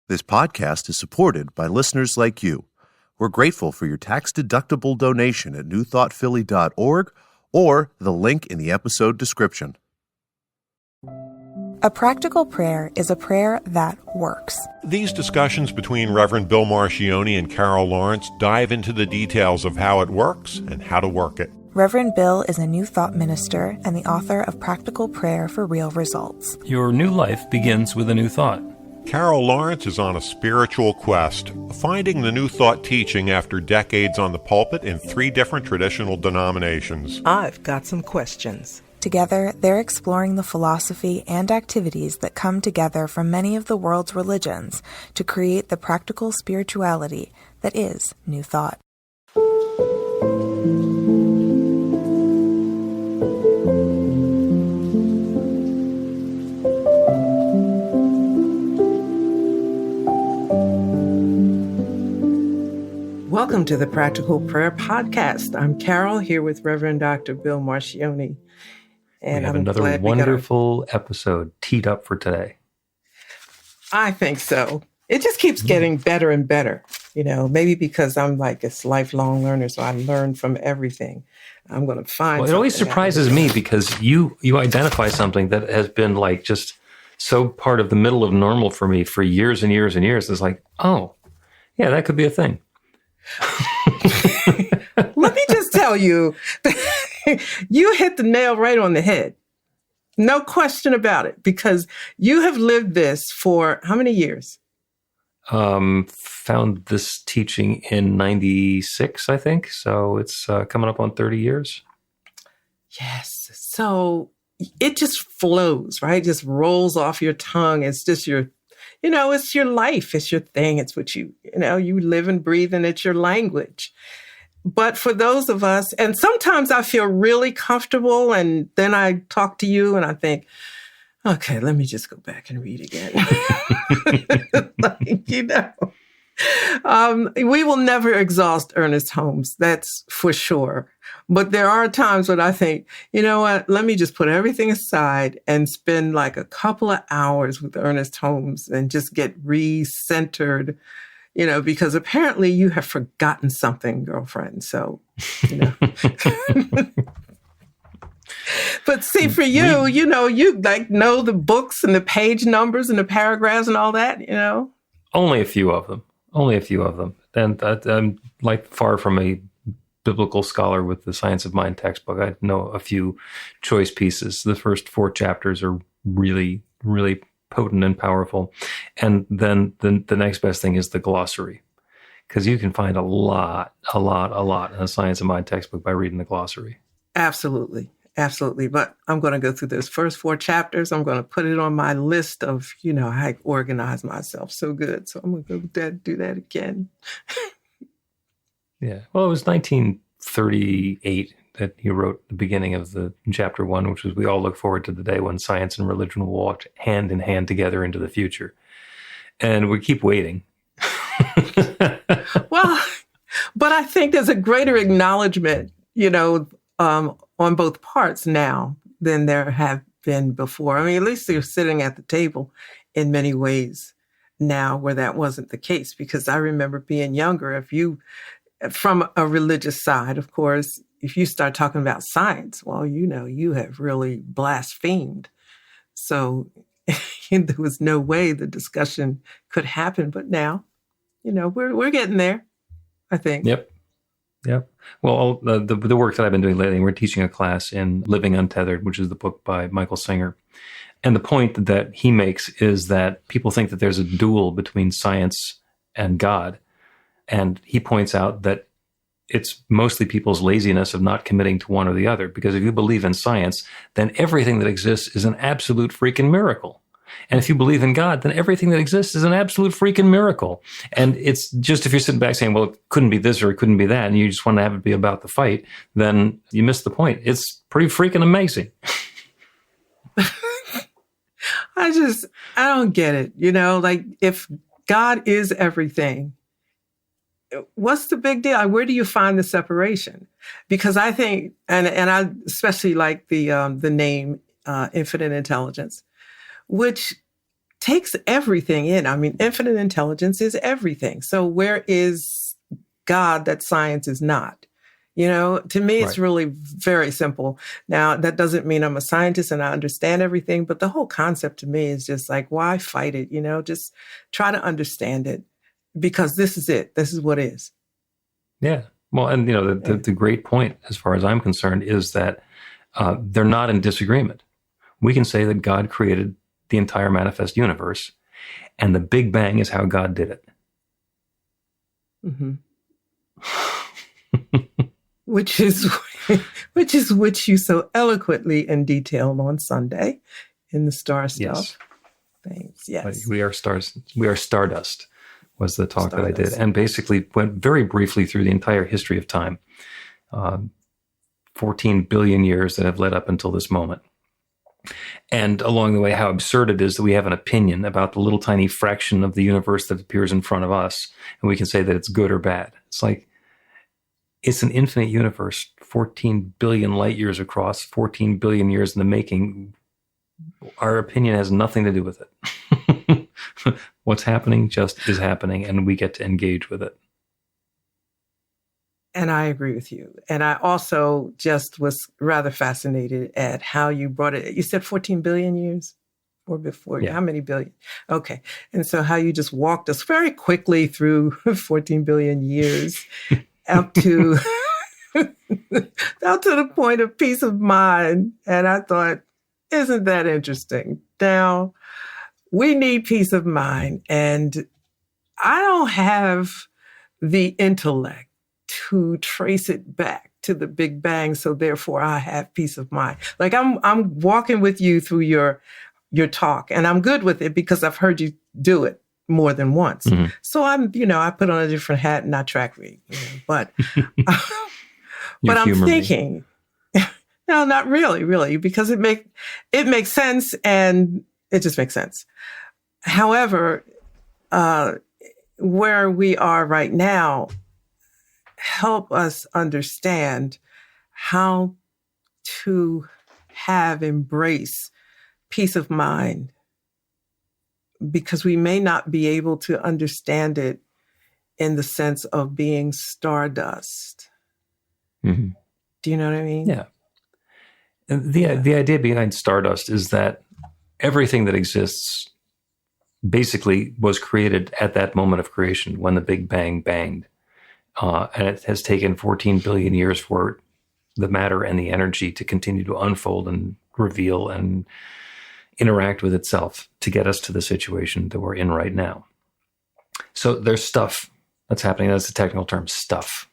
This podcast is supported by listeners like you. We're grateful for your tax-deductible donation at newthoughtphilly.org or the link in the episode description. A practical prayer is a prayer that works. These discussions between Reverend Bill Marcioni and Carol Lawrence dive into the details of how it works and how to work it. Reverend Bill is a New Thought minister and the author of Practical Prayer for Real Results. Your new life begins with a new thought. Carol Lawrence is on a spiritual quest, finding the New Thought teaching after decades on the pulpit in 3 different traditional denominations. I've got some questions. Together, they're exploring the philosophy and activities that come together from many of the world's religions to create the practical spirituality that is New Thought. Welcome to the Practical Prayer Podcast. I'm Carol, here with Reverend Dr. Bill Marcioni. And we have another wonderful episode teed up for today. I think so. It just keeps getting better and better. You know, maybe because I'm like this lifelong learner, so I learn from everything. I'm going to find. Well, it always surprises me because you identify something that has been like just so part of the middle of normal for me for years and years and years. It's like, oh, yeah, that could be a thing. Let me just tell you, you hit the nail right on the head. No question about it, because you have lived this for how many years? Found this teaching in 96, I think. So it's coming up on 30 years. Yes. So it just flows, right? It just rolls off your tongue. It's just it's your life. It's your thing. It's what you live and breathe, and it's your language. But for those of us, and sometimes I feel really comfortable, and then I talk to you and I think, okay, let me just go back and read again. We will never exhaust Ernest Holmes. That's for sure. But there are times when I think, you know what, let me just put everything aside and spend like a couple of hours with Ernest Holmes and just get re-centered, because apparently you have forgotten something, girlfriend. So, But see, for you, you like know the books and the page numbers and the paragraphs and all that, Only a few of them. And I'm like far from a biblical scholar with the Science of Mind textbook. I know a few choice pieces. The first 4 chapters are really, really potent and powerful. And then the next best thing is the glossary, because you can find a lot in the Science of Mind textbook by reading the glossary. Absolutely. But I'm going to go through those first 4 chapters. I'm going to put it on my list of, I organize myself so good. So I'm going to go do that again. Yeah. Well, it was 1938 that he wrote the beginning of the chapter 1, which was, we all look forward to the day when science and religion will walk hand in hand together into the future. And we keep waiting. Well, but I think there's a greater acknowledgement, on both parts now than there have been before. I mean, at least they're sitting at the table in many ways now where that wasn't the case, because I remember being younger. From a religious side, of course, if you start talking about science, well, you have really blasphemed. So there was no way the discussion could happen. But now, we're getting there, I think. Yep. Well, the work that I've been doing lately, we're teaching a class in Living Untethered, which is the book by Michael Singer. And the point that he makes is that people think that there's a duel between science and God. And he points out that it's mostly people's laziness of not committing to one or the other. Because if you believe in science, then everything that exists is an absolute freaking miracle. And if you believe in God, then everything that exists is an absolute freaking miracle. And it's just, if you're sitting back saying, well, it couldn't be this or it couldn't be that, and you just want to have it be about the fight, then you miss the point. It's pretty freaking amazing. I don't get it. Like, if God is everything, what's the big deal? Where do you find the separation? Because I think, and I especially like the name infinite intelligence, which takes everything in. I mean, infinite intelligence is everything. So where is God that science is not? You know, to me, it's really very simple. Now, that doesn't mean I'm a scientist and I understand everything, but the whole concept to me is just like, why fight it? You know, just try to understand it, because this is it. This is what is. Yeah. Well, and, you know, the great point, as far as I'm concerned, is that they're not in disagreement. We can say that God created the entire manifest universe, and the Big Bang is how God did it. Mm-hmm. Which you so eloquently and detailed on Sunday in the star stuff. Things. Yes. We are stars. We are stardust was the talk that I did, and basically went very briefly through the entire history of time, 14 billion years that have led up until this moment. And along the way, how absurd it is that we have an opinion about the little tiny fraction of the universe that appears in front of us, and we can say that it's good or bad. It's like, it's an infinite universe, 14 billion light years across, 14 billion years in the making. Our opinion has nothing to do with it. What's happening just is happening, and we get to engage with it. And I agree with you. And I also just was rather fascinated at how you brought it. You said 14 billion years or before. Yeah. How many billion? Okay. And so how you just walked us very quickly through 14 billion years up to the point of peace of mind. And I thought, isn't that interesting? Now, we need peace of mind. And I don't have the intellect to trace it back to the Big Bang, so therefore I have peace of mind. Like I'm walking with you through your talk, and I'm good with it because I've heard you do it more than once. Mm-hmm. So I put on a different hat and I track read, but but I'm thinking, no, not really, because it makes sense, and it just makes sense. However, where we are right now, help us understand how to embrace peace of mind, because we may not be able to understand it in the sense of being stardust. Mm-hmm. Do you know what I mean? Yeah. The idea behind stardust is that everything that exists basically was created at that moment of creation when the Big Bang banged. And it has taken 14 billion years for the matter and the energy to continue to unfold and reveal and interact with itself to get us to the situation that we're in right now. So there's stuff that's happening. That's the technical term, stuff.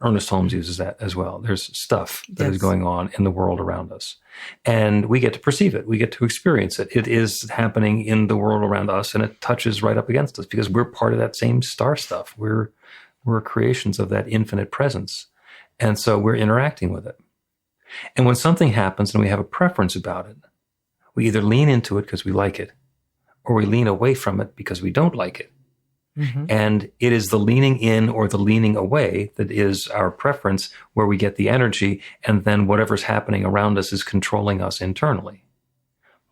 Ernest Holmes uses that as well. There's stuff that is going on in the world around us. And we get to perceive it. We get to experience it. It is happening in the world around us, and it touches right up against us because we're part of that same star stuff. We're creations of that infinite presence. And so we're interacting with it. And when something happens and we have a preference about it, we either lean into it because we like it, or we lean away from it because we don't like it. Mm-hmm. And it is the leaning in or the leaning away that is our preference, where we get the energy, and then whatever's happening around us is controlling us internally.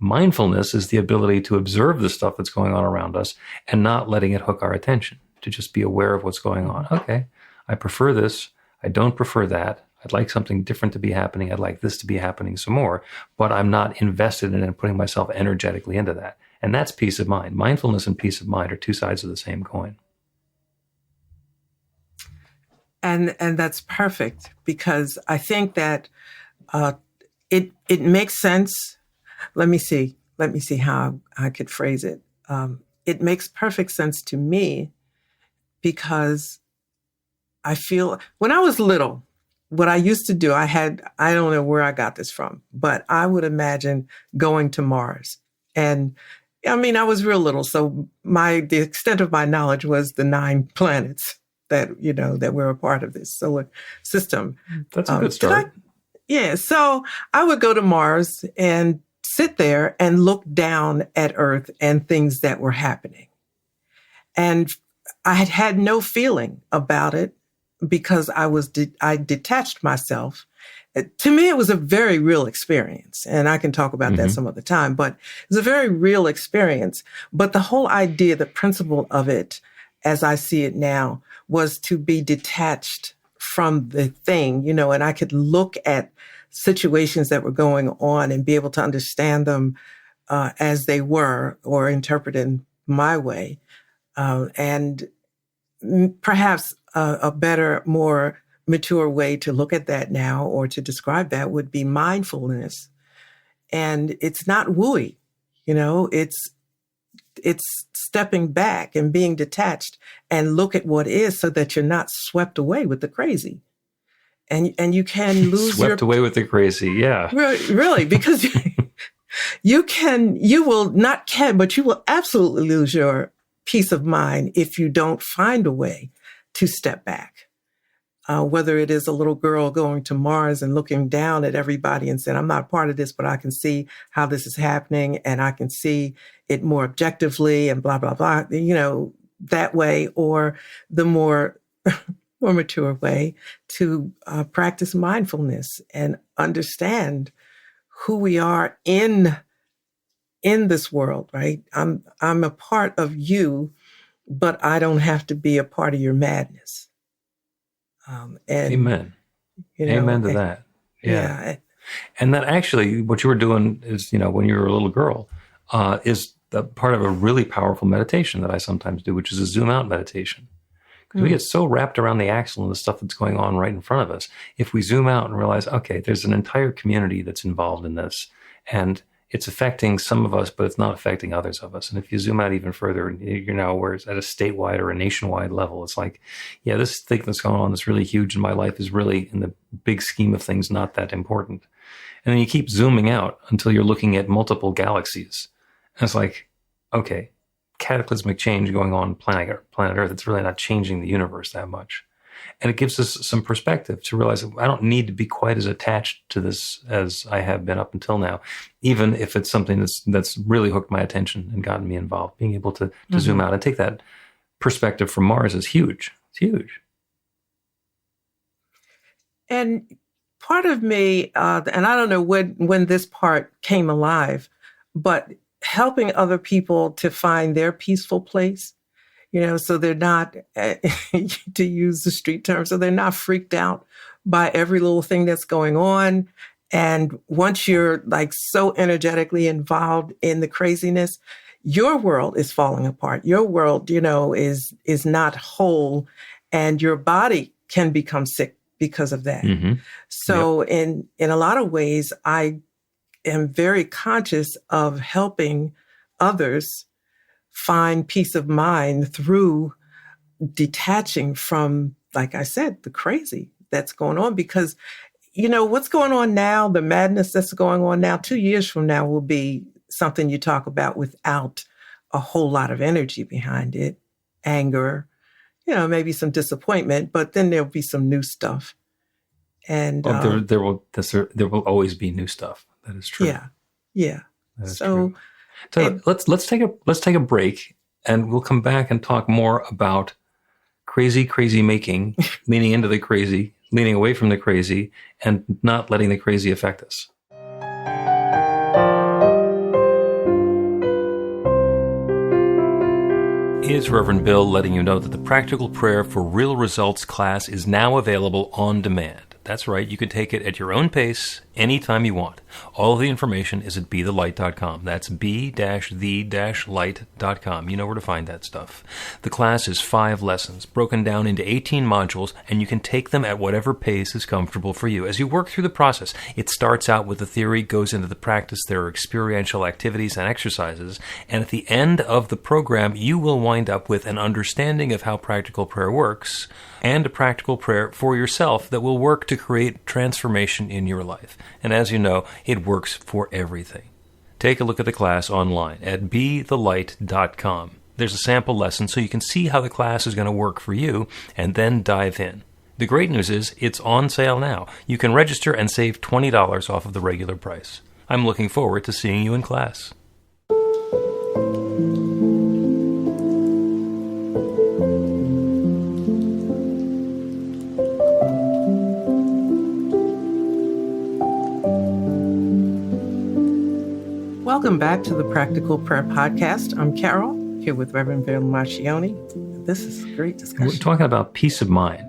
Mindfulness is the ability to observe the stuff that's going on around us and not letting it hook our attention, to just be aware of what's going on. Okay, I prefer this. I don't prefer that. I'd like something different to be happening. I'd like this to be happening some more, but I'm not invested in it and putting myself energetically into that. And that's peace of mind. Mindfulness and peace of mind are two sides of the same coin. And that's perfect, because I think that it makes sense. Let me see how I could phrase it. It makes perfect sense to me, because I feel when I was little, what I used to do, I don't know where I got this from, but I would imagine going to Mars. And I mean, I was real little, so the extent of my knowledge was the 9 planets that were a part of this solar system. That's a good start. So I would go to Mars and sit there and look down at Earth and things that were happening. And I had no feeling about it, because I detached myself, To me, it was a very real experience. And I can talk about that some other time, but it was a very real experience. But the whole idea, the principle of it, as I see it now, was to be detached from the thing, you know, and I could look at situations that were going on and be able to understand them as they were, or interpret in my way. And perhaps a better, more mature way to look at that now, or to describe that, would be mindfulness. And it's not wooey, you know, it's stepping back and being detached and look at what is, so that you're not swept away with the crazy. And you can lose swept away with the crazy. Yeah. Really, because you will absolutely lose your peace of mind if you don't find a way to step back. Whether it is a little girl going to Mars and looking down at everybody and saying, I'm not a part of this, but I can see how this is happening and I can see it more objectively and blah, blah, blah, you know, that way, or the more mature way to practice mindfulness and understand who we are in this world, right? I'm a part of you, but I don't have to be a part of your madness. And, Amen. You know, Amen to that. Yeah. And that actually, what you were doing is, you know, when you were a little girl, is the part of a really powerful meditation that I sometimes do, which is a zoom out meditation. Because we get so wrapped around the axle and the stuff that's going on right in front of us. If we zoom out and realize, okay, there's an entire community that's involved in this, and it's affecting some of us, but it's not affecting others of us. And if you zoom out even further, you're now where it's at a statewide or a nationwide level. It's like, yeah, this thing that's going on that's really huge in my life is really, in the big scheme of things, not that important. And then you keep zooming out until you're looking at multiple galaxies. And it's like, okay, cataclysmic change going on planet Earth. It's really not changing the universe that much. And it gives us some perspective to realize that I don't need to be quite as attached to this as I have been up until now, even if it's something that's really hooked my attention and gotten me involved. Being able to zoom out and take that perspective from Mars is huge. It's huge. And part of me, and I don't know when this part came alive, but helping other people to find their peaceful place. You know, so they're not, to use the street term, so they're not freaked out by every little thing that's going on. And once you're like so energetically involved in the craziness, your world is falling apart. Your world, you know, is not whole, and your body can become sick because of that. So in a lot of ways, I am very conscious of helping others find peace of mind through detaching from, like I said, the crazy that's going on. Because, you know, what's going on now, the madness that's going on now, 2 years from now will be something you talk about without a whole lot of energy behind it, anger, you know, maybe some disappointment, but then there'll be some new stuff. And there will always be new stuff. That is true. Yeah. That is So. True. So let's take a break, and we'll come back and talk more about crazy making, leaning into the crazy, leaning away from the crazy, and not letting the crazy affect us. It's Reverend Bill letting you know that the Practical Prayer for Real Results class is now available on demand. That's right, you can take it at your own pace, anytime you want. All of the information is at BeTheLight.com. That's B-the-light.com. You know where to find that stuff. The class is 5 lessons, broken down into 18 modules, and you can take them at whatever pace is comfortable for you. As you work through the process, it starts out with the theory, goes into the practice, there are experiential activities and exercises, and at the end of the program, you will wind up with an understanding of how practical prayer works, and a practical prayer for yourself that will work to create transformation in your life. And as you know, it works for everything. Take a look at the class online at BeTheLight.com. There's a sample lesson so you can see how the class is going to work for you, and then dive in. The great news is it's on sale now. You can register and save $20 off of the regular price. I'm looking forward to seeing you in class. Welcome back to the Practical Prayer Podcast. I'm Carol, here with Reverend Bill Marcioni. This is a great discussion. We're talking about peace of mind.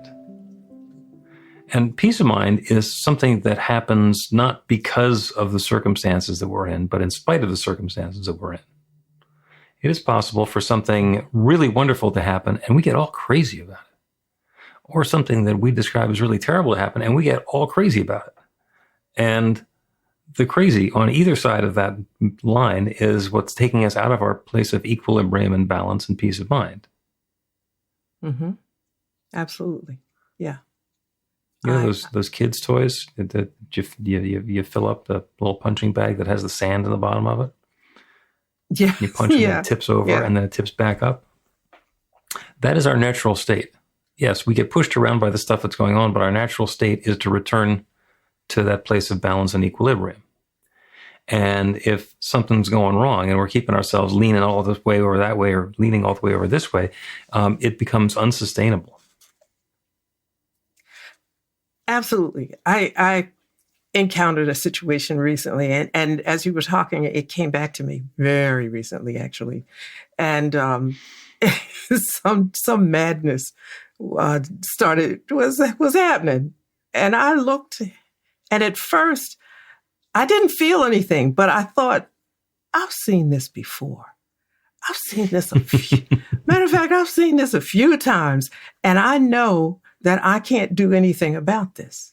And peace of mind is something that happens not because of the circumstances that we're in, but in spite of the circumstances that we're in. It is possible for something really wonderful to happen, and we get all crazy about it. Or something that we describe as really terrible to happen, and we get all crazy about it. And the crazy on either side of that line is what's taking us out of our place of equilibrium and balance and peace of mind. Mm-hmm. Absolutely. Yeah. You know those kids' toys that you fill up the little punching bag that has the sand in the bottom of it? Yeah. You punch it and it tips over and then it tips back up. That is our natural state. Yes, we get pushed around by the stuff that's going on, but our natural state is to return to that place of balance and equilibrium. And if something's going wrong and we're keeping ourselves leaning all this way over that way or leaning all the way over this way, it becomes unsustainable. Absolutely. I encountered a situation recently, and as you were talking, it came back to me very recently, actually. And some madness was happening. And I looked, and at first, I didn't feel anything, but I thought, I've seen this before. I've seen this matter of fact, I've seen this a few times, and I know that I can't do anything about this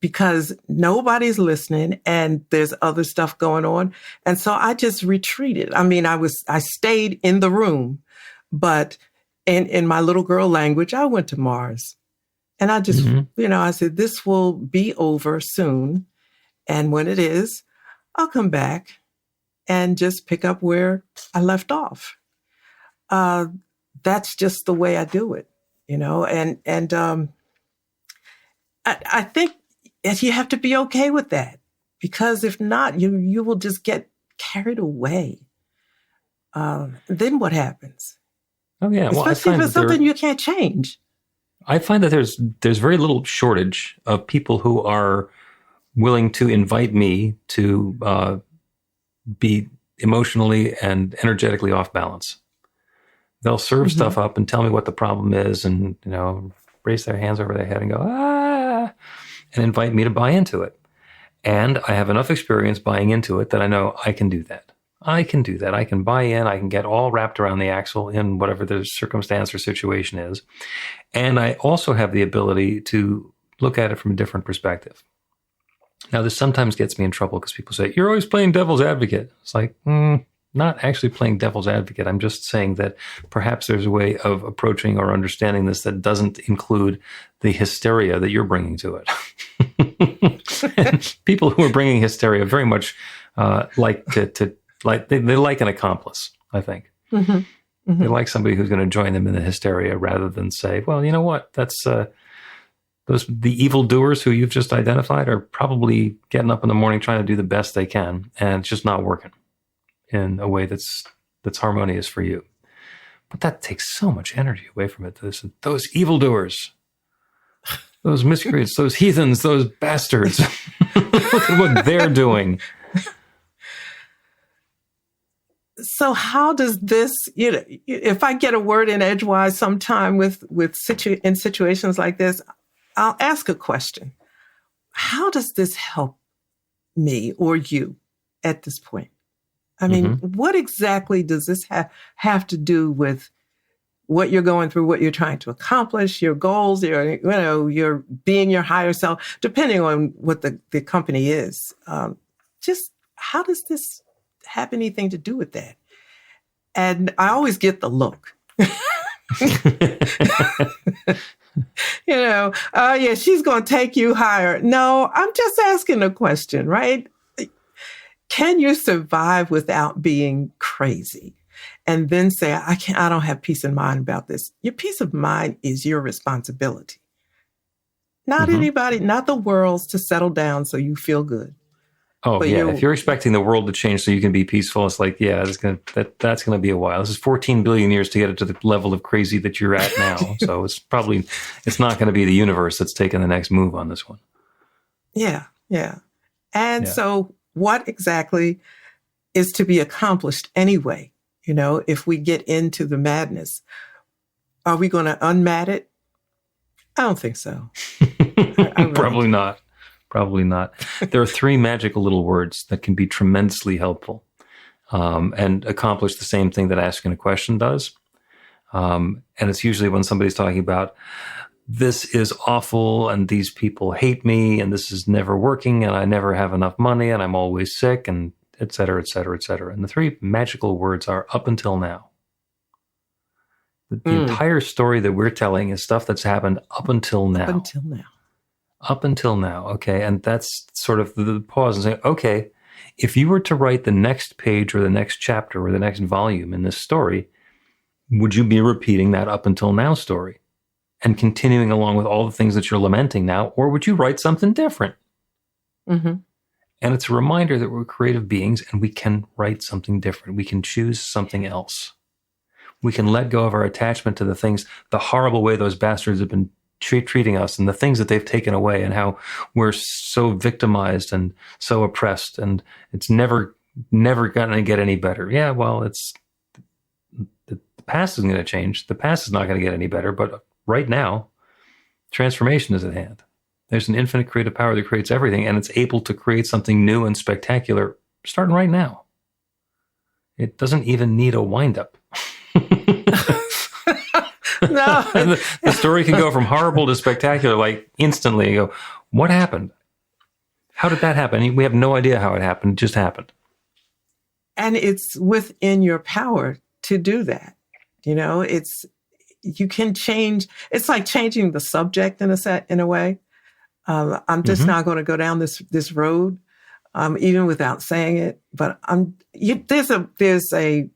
because nobody's listening and there's other stuff going on. And so I just retreated. I mean, I stayed in the room, but in my little girl language, I went to Mars. And I just, I said, this will be over soon. And when it is, I'll come back and just pick up where I left off. That's just the way I do it, and I think that you have to be okay with that, because if not, you will just get carried away. Then what happens? Oh yeah, well, especially if it's something you can't change. I find that there's very little shortage of people who are willing to invite me to be emotionally and energetically off balance. They'll serve stuff up and tell me what the problem is, and raise their hands over their head and go and invite me to buy into it. And I have enough experience buying into it that I know I can do that. I can do that. I can buy in. I can get all wrapped around the axle in whatever the circumstance or situation is. And I also have the ability to look at it from a different perspective. Now, this sometimes gets me in trouble because people say, you're always playing devil's advocate. It's like, not actually playing devil's advocate. I'm just saying that perhaps there's a way of approaching or understanding this that doesn't include the hysteria that you're bringing to it. People who are bringing hysteria very much like they like an accomplice, I think. They like somebody who's going to join them in the hysteria rather than say, well, you know what, that's the evildoers who you've just identified are probably getting up in the morning trying to do the best they can, and it's just not working in a way that's harmonious for you. But that takes so much energy away from it. Those evildoers, those miscreants, those heathens, those bastards. Look at what they're doing. So how does this, if I get a word in edgewise sometime in situations like this, I'll ask a question. How does this help me or you at this point? I mean, what exactly does this have to do with what you're going through, what you're trying to accomplish, your goals, your being your higher self, depending on what the company is? Just how does this have anything to do with that? And I always get the look. Yeah, she's going to take you higher. No, I'm just asking a question, right? Can you survive without being crazy? And then say, I don't have peace of mind about this. Your peace of mind is your responsibility. Not anybody, not the world's to settle down so you feel good. Oh, but yeah. If you're expecting the world to change so you can be peaceful, it's like, yeah, that's going to be a while. This is 14 billion years to get it to the level of crazy that you're at now. So it's not going to be the universe that's taking the next move on this one. Yeah. And so what exactly is to be accomplished anyway. You know, if we get into the madness, are we going to unmad it? I don't think so. I really Probably not. Probably not. There are three magical little words that can be tremendously helpful and accomplish the same thing that asking a question does. And it's usually when somebody's talking about, this is awful and these people hate me and this is never working and I never have enough money and I'm always sick and et cetera, et cetera, et cetera. And the three magical words are up until now. The entire story that we're telling is stuff that's happened up until now. Up until now. Up until now. Okay. And that's sort of the pause and say, okay, if you were to write the next page or the next chapter or the next volume in this story, would you be repeating that up until now story and continuing along with all the things that you're lamenting now? Or would you write something different? Mm-hmm. And it's a reminder that we're creative beings and we can write something different. We can choose something else. We can let go of our attachment to the things, the horrible way those bastards have been treating us and the things that they've taken away and how we're so victimized and so oppressed and it's never going to get any better. Yeah, well, the past isn't going to change. The past is not going to get any better, but right now, transformation is at hand. There's an infinite creative power that creates everything and it's able to create something new and spectacular starting right now. It doesn't even need a wind-up. No. the story can go from horrible to spectacular, like instantly. You go, what happened? How did that happen? We have no idea how it happened. It just happened. And it's within your power to do that. You know, you can change. It's like changing the subject in a way. I'm just not going to go down this road, even without saying it. But there's a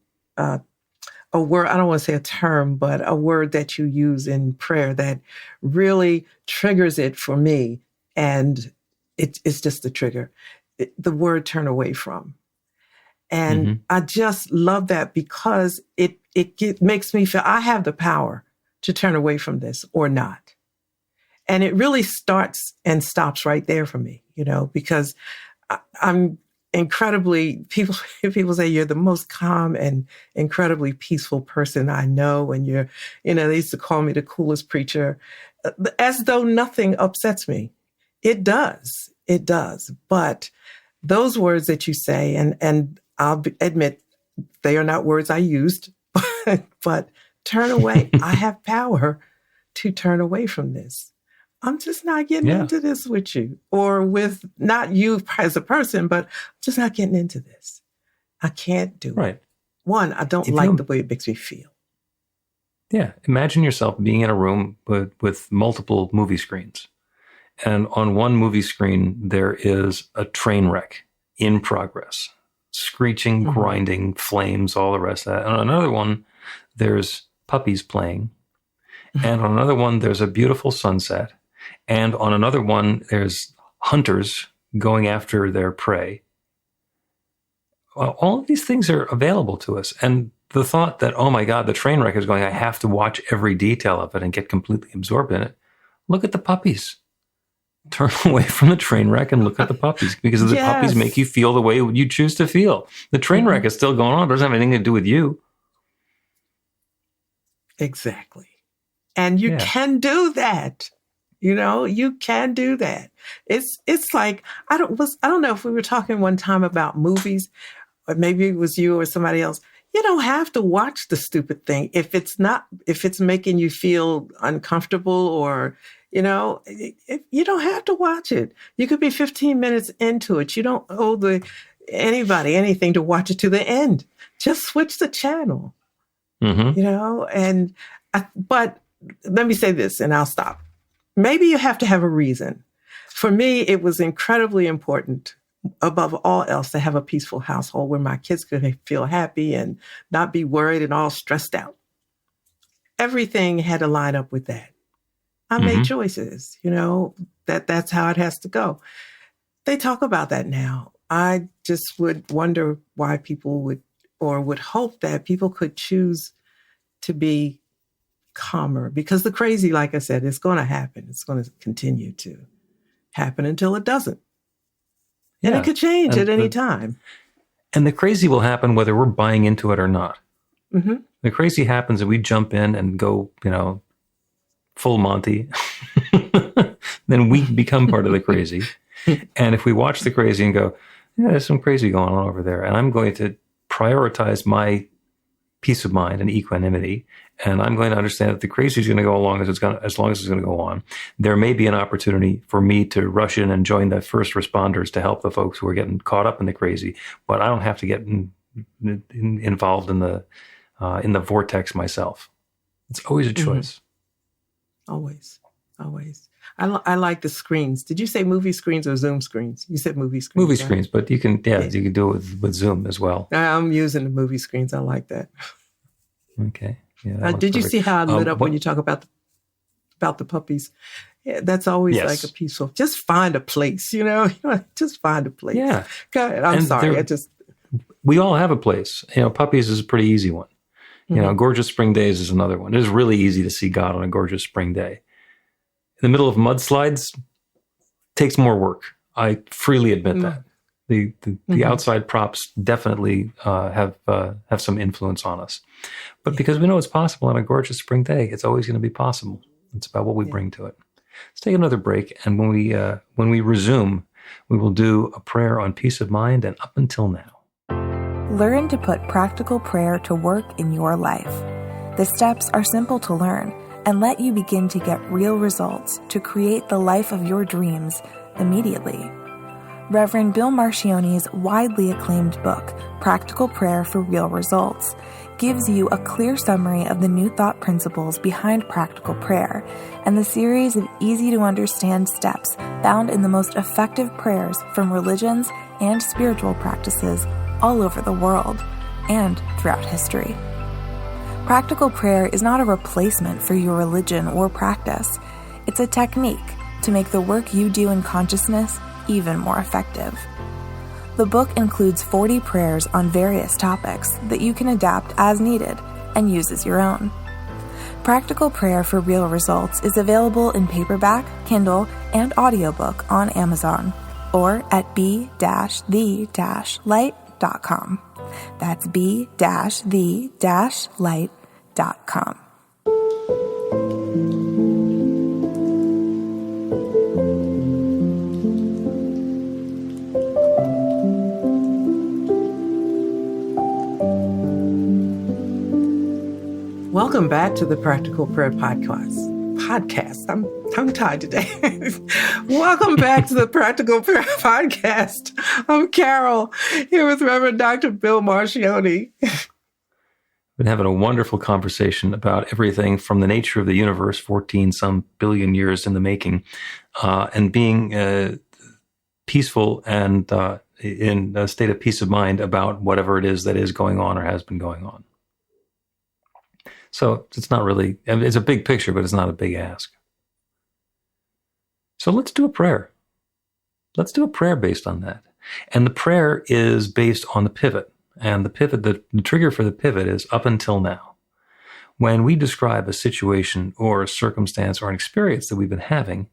word, I don't want to say a term, but a word that you use in prayer that really triggers it for me. And it's just the trigger. The word turn away from. And I just love that because it makes me feel I have the power to turn away from this or not. And it really starts and stops right there for me, you know, because I'm incredibly, people say you're the most calm and incredibly peaceful person I know. And they used to call me the coolest preacher, as though nothing upsets me. It does. But those words that you say, and I'll admit they are not words I used, but turn away. I have power to turn away from this. I'm just not getting into this with you or with not you as a person, but I'm just not getting into this. I can't do it. One, I don't like the way it makes me feel. Yeah. Imagine yourself being in a room with multiple movie screens. And on one movie screen, there is a train wreck in progress, screeching, grinding, flames, all the rest of that. And on another one, there's puppies playing. And on another one, there's a beautiful sunset. And on another one, there's hunters going after their prey. All of these things are available to us. And the thought that, oh my God, the train wreck is going, I have to watch every detail of it and get completely absorbed in it. Look at the puppies. Turn away from the train wreck and look at the puppies because the puppies make you feel the way you choose to feel. The train wreck is still going on. It doesn't have anything to do with you. Exactly. And you can do that. You know, you can do that. It's like, I don't know if we were talking one time about movies, or maybe it was you or somebody else. You don't have to watch the stupid thing if it's making you feel uncomfortable or, you know, you don't have to watch it. You could be 15 minutes into it. You don't owe anybody anything to watch it to the end. Just switch the channel, you know, but let me say this and I'll stop. Maybe you have to have a reason. For me, it was incredibly important, above all else, to have a peaceful household where my kids could feel happy and not be worried and all stressed out. Everything had to line up with that. I made choices, you know, that's how it has to go. They talk about that now. I just would wonder why people would hope that people could choose to be calmer, because the crazy, like I said, is going to happen. It's going to continue to happen until it doesn't. And it could change at any time. And the crazy will happen whether we're buying into it or not. Mm-hmm. The crazy happens if we jump in and go, full Monty. Then we become part of the crazy. And if we watch the crazy and go, yeah, there's some crazy going on over there, and I'm going to prioritize my peace of mind and equanimity, and I'm going to understand that the crazy is going to go along as long as it's going to go on. There may be an opportunity for me to rush in and join the first responders to help the folks who are getting caught up in the crazy, but I don't have to get involved in the vortex myself. It's always a choice. Always. I like the screens. Did you say movie screens or Zoom screens? You said movie screens. Movie right? screens, but you can do it with Zoom as well. I'm using the movie screens. I like that. Okay. Yeah. Did you see how I lit up when you talk about the puppies? Yeah, that's always like a peaceful. Just find a place, Just find a place. Yeah. Go ahead. I'm sorry. We all have a place. Puppies is a pretty easy one. Gorgeous Spring Days is another one. It is really easy to see God on a gorgeous spring day. In the middle of mudslides, takes more work. I freely admit that. The outside props definitely have some influence on us. But because we know it's possible on a gorgeous spring day, it's always going to be possible. It's about what we bring to it. Let's take another break, and when we resume, we will do a prayer on peace of mind and up until now. Learn to put practical prayer to work in your life. The steps are simple to learn and let you begin to get real results to create the life of your dreams immediately. Reverend Bill Marcione's widely acclaimed book, Practical Prayer for Real Results, gives you a clear summary of the New Thought principles behind practical prayer and the series of easy-to-understand steps found in the most effective prayers from religions and spiritual practices all over the world and throughout history. Practical prayer is not a replacement for your religion or practice. It's a technique to make the work you do in consciousness even more effective. The book includes 40 prayers on various topics that you can adapt as needed and use as your own. Practical Prayer for Real Results is available in paperback, Kindle, and audiobook on Amazon or at b-the-light.com. That's b-the-light.com. Welcome back to the Practical Prayer Podcast. I'm tongue-tied today. Welcome back to the Practical Prayer Podcast. I'm Carol, here with Reverend Dr. Bill Marcione. Been having a wonderful conversation about everything from the nature of the universe, 14-some billion years in the making, and being peaceful and in a state of peace of mind about whatever it is that is going on or has been going on. So it's not really, it's a big picture, but it's not a big ask. So let's do a prayer. Let's do a prayer based on that. And the prayer is based on the pivot. And the pivot, the trigger for the pivot is up until now. When we describe a situation or a circumstance or an experience that we've been having,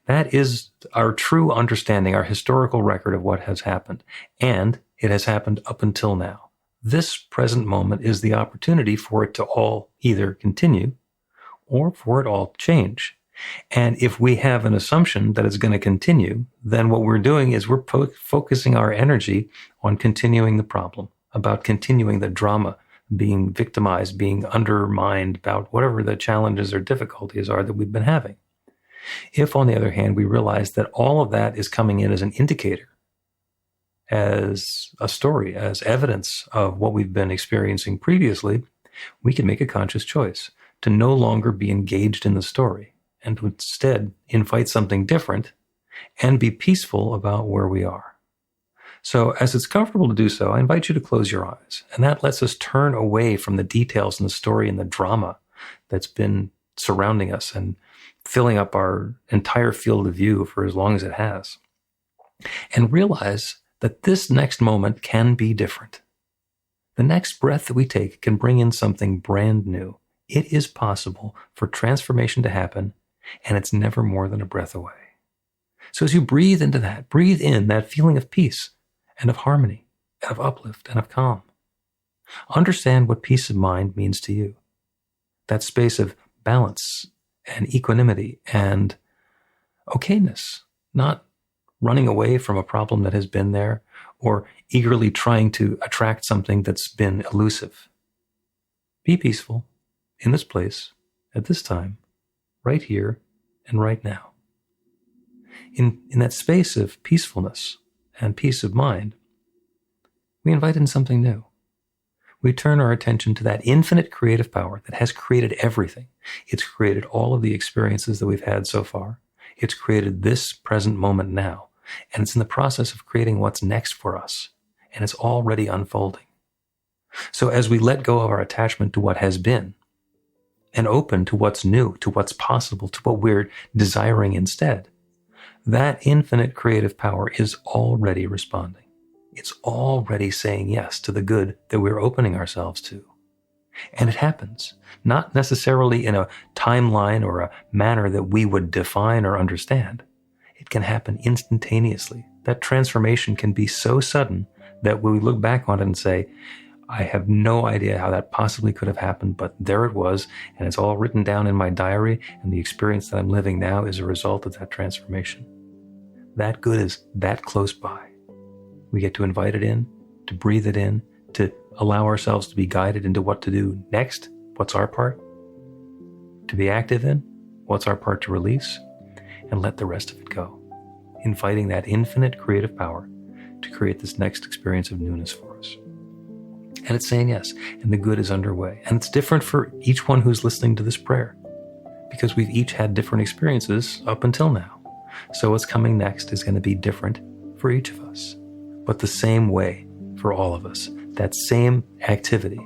that is our true understanding, our historical record of what has happened. And it has happened up until now. This present moment is the opportunity for it to all either continue or for it all change. And if we have an assumption that it's going to continue, then what we're doing is we're focusing our energy on continuing the problem, about continuing the drama, being victimized, being undermined, about whatever the challenges or difficulties are that we've been having. If, on the other hand, we realize that all of that is coming in as an indicator, as a story, as evidence of what we've been experiencing previously, we can make a conscious choice to no longer be engaged in the story and to instead invite something different and be peaceful about where we are. So as it's comfortable to do so, I invite you to close your eyes. And that lets us turn away from the details in the story and the drama that's been surrounding us and filling up our entire field of view for as long as it has. And realize that this next moment can be different. The next breath that we take can bring in something brand new. It is possible for transformation to happen, and it's never more than a breath away. So as you breathe into that, breathe in that feeling of peace and of harmony and of uplift and of calm. Understand what peace of mind means to you. That space of balance and equanimity and okayness, not running away from a problem that has been there or eagerly trying to attract something that's been elusive. Be peaceful in this place, at this time, right here and right now. In that space of peacefulness and peace of mind, we invite in something new. We turn our attention to that infinite creative power that has created everything. It's created all of the experiences that we've had so far. It's created this present moment now. And it's in the process of creating what's next for us. And it's already unfolding. So as we let go of our attachment to what has been and open to what's new, to what's possible, to what we're desiring instead, that infinite creative power is already responding. It's already saying yes to the good that we're opening ourselves to. And it happens, not necessarily in a timeline or a manner that we would define or understand. It can happen instantaneously. That transformation can be so sudden that when we look back on it and say, I have no idea how that possibly could have happened, but there it was, and it's all written down in my diary, and the experience that I'm living now is a result of that transformation. That good is that close by. We get to invite it in, to breathe it in, to allow ourselves to be guided into what to do next. What's our part? To be active in. What's our part to release? And let the rest of it go. Inviting that infinite creative power to create this next experience of newness for us. And it's saying yes, and the good is underway. And it's different for each one who's listening to this prayer, because we've each had different experiences up until now. So what's coming next is going to be different for each of us, but the same way for all of us. That same activity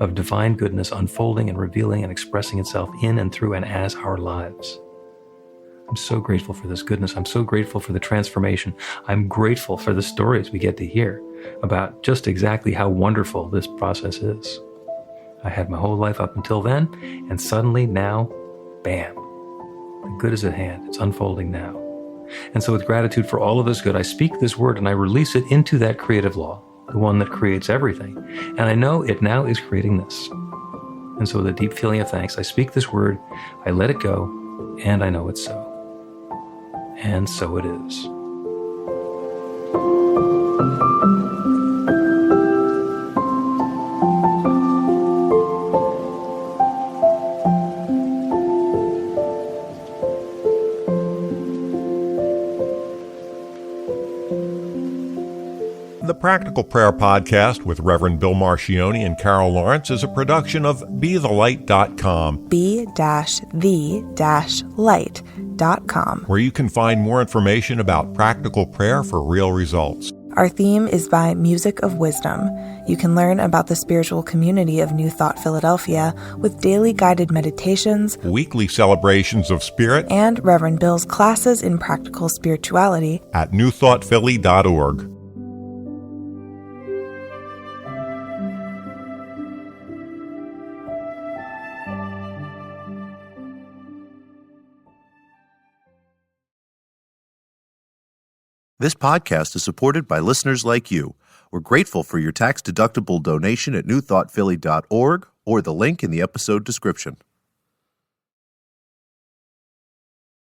of divine goodness unfolding and revealing and expressing itself in and through and as our lives. I'm so grateful for this goodness. I'm so grateful for the transformation. I'm grateful for the stories we get to hear about just exactly how wonderful this process is. I had my whole life up until then, and suddenly now, bam, the good is at hand. It's unfolding now. And so with gratitude for all of this good, I speak this word and I release it into that creative law, the one that creates everything. And I know it now is creating this. And so with a deep feeling of thanks, I speak this word, I let it go, and I know it's so. And so it is. The Practical Prayer Podcast with Reverend Bill Marcioni and Carol Lawrence is a production of BeTheLight.com. be-the-light.com. Where you can find more information about practical prayer for real results. Our theme is by Music of Wisdom. You can learn about the spiritual community of New Thought Philadelphia with daily guided meditations, Weekly celebrations of spirit, and Reverend Bill's classes in practical spirituality at newthoughtphilly.org. This podcast is supported by listeners like you. We're grateful for your tax-deductible donation at newthoughtphilly.org or the link in the episode description.